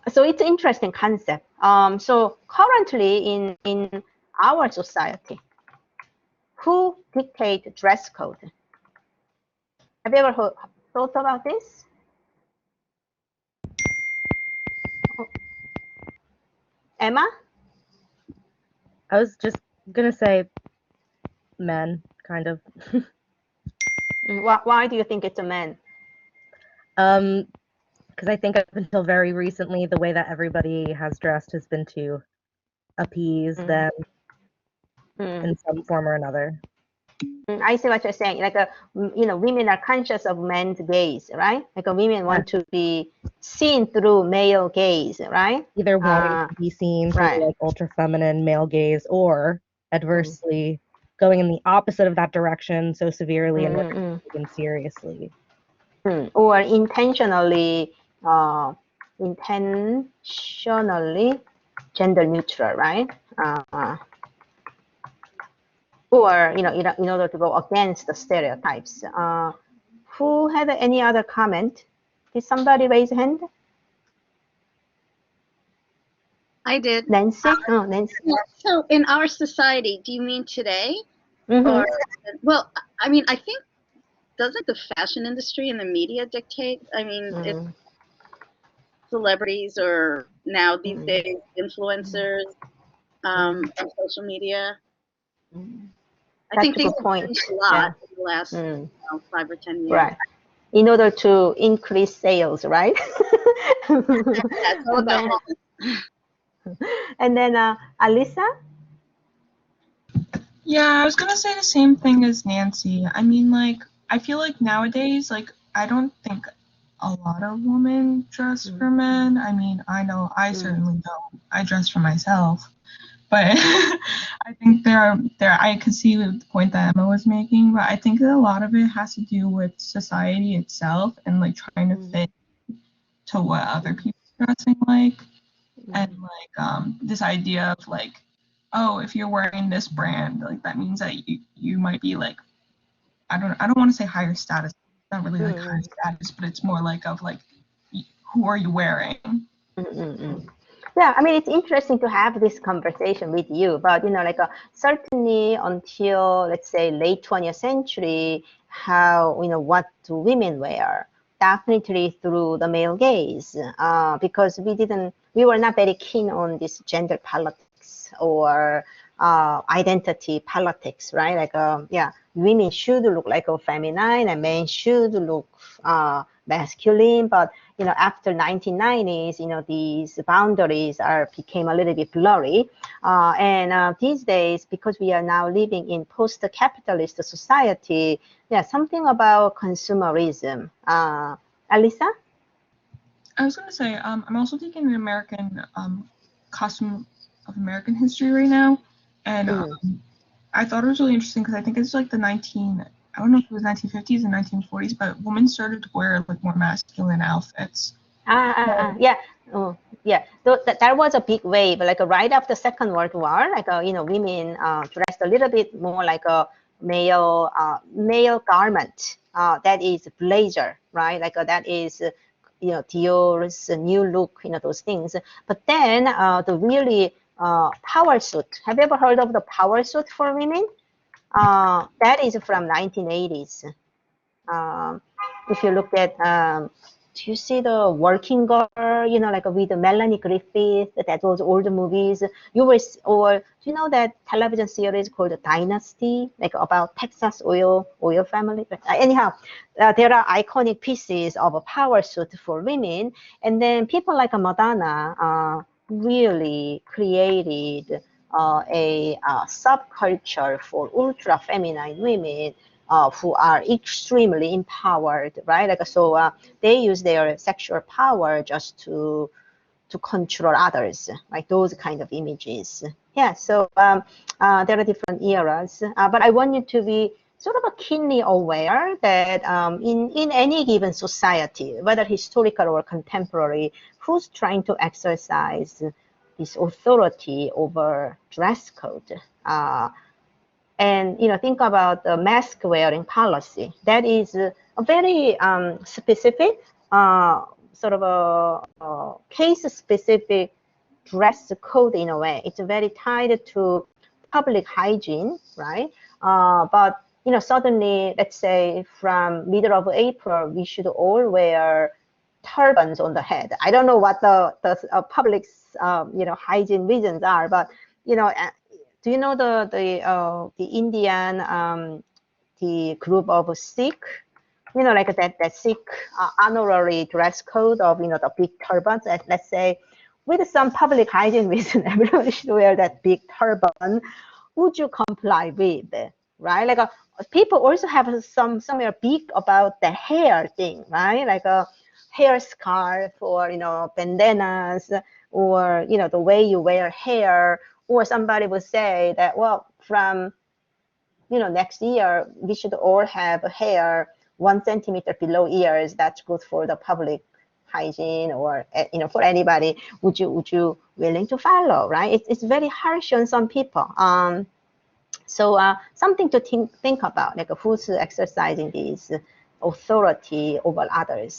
So it's an interesting concept. So currently in our society, who dictate dress code? Have you ever thought about this? Emma? I was just gonna say men, kind of. Why do you think it's a man? Because I think up until very recently, the way that everybody has dressed has been to appease them in some form or another. I see what you're saying. Like, women are conscious of men's gaze, right? Like, women want to be seen through male gaze, right? Either wanting to be seen through right. like ultra feminine male gaze, or adversely going in the opposite of that direction so severely and taken seriously. Or intentionally gender neutral, right? Or in order to go against the stereotypes. Who had any other comment? Did somebody raise a hand? I did. Nancy? Oh, Nancy. So in our society, do you mean today? Mm-hmm. Or, well, I mean, I think, doesn't the fashion industry and the media dictate? I mean, if celebrities or now these days influencers on social media. I think things have changed a lot in the last 5 or 10 years. Right. In order to increase sales, right? That's all about And then Alisa? Yeah, I was gonna say the same thing as Nancy. I mean, like, I feel like nowadays, like, I don't think a lot of women dress for men. I mean, I know I certainly don't. I dress for myself. But I think I could see the point that Emma was making, but I think that a lot of it has to do with society itself and like trying to fit to what other people are dressing like. And like this idea of like, oh, if you're wearing this brand, like that means that you might be like, I don't want to say higher status. It's not really like higher status, but it's more like of like, who are you wearing? Yeah, I mean, it's interesting to have this conversation with you, but certainly until, let's say, late 20th century, how, what do women wear? Definitely through the male gaze, because we were not very keen on this gender politics or identity politics, right? Like, yeah, women should look like a feminine and men should look masculine, but after 1990s, these boundaries became a little bit blurry. And these days, because we are now living in post-capitalist society, yeah, something about consumerism. Alisa? I was going to say, I'm also taking an American costume of American history right now. And I thought it was really interesting because I think it's like I don't know if it was 1950s and 1940s, but women started to wear like more masculine outfits. Yeah. Oh, yeah. So that was a big wave. Like right after the Second World War, like women dressed a little bit more like a male garment. That is blazer, right? Like that is Dior's new look, those things. But then the really power suit. Have you ever heard of the power suit for women? That is from 1980s. If you look at, do you see the Working Girl, like with Melanie Griffith, that those old movies? Or do you know that television series called Dynasty, like about Texas oil family? Anyhow, there are iconic pieces of a power suit for women. And then people like Madonna really created a subculture for ultra feminine women who are extremely empowered, right? Like so, they use their sexual power just to control others, like those kind of images. Yeah. So there are different eras, but I want you to be sort of keenly aware that in any given society, whether historical or contemporary, who's trying to exercise this authority over dress code. And think about the mask wearing policy. That is a very specific sort of a case-specific dress code in a way. It's very tied to public hygiene, right? But suddenly, let's say from middle of April, we should all wear turbans on the head. I don't know what the public's hygiene reasons are, but do you know the Indian the group of Sikh? Like that Sikh honorary dress code of the big turbans. Let's say, with some public hygiene reason, everyone should wear that big turban. Would you comply with, right? Like people also have somewhere big about the hair thing, right? Like a hair scarf or bandanas, or the way you wear hair. Or somebody would say that, well, from next year we should all have hair 1 centimeter below ears. That's good for the public hygiene, or for anybody. Would you willing to follow, right? It's very harsh on some people. So something to think about, like who's exercising this authority over others.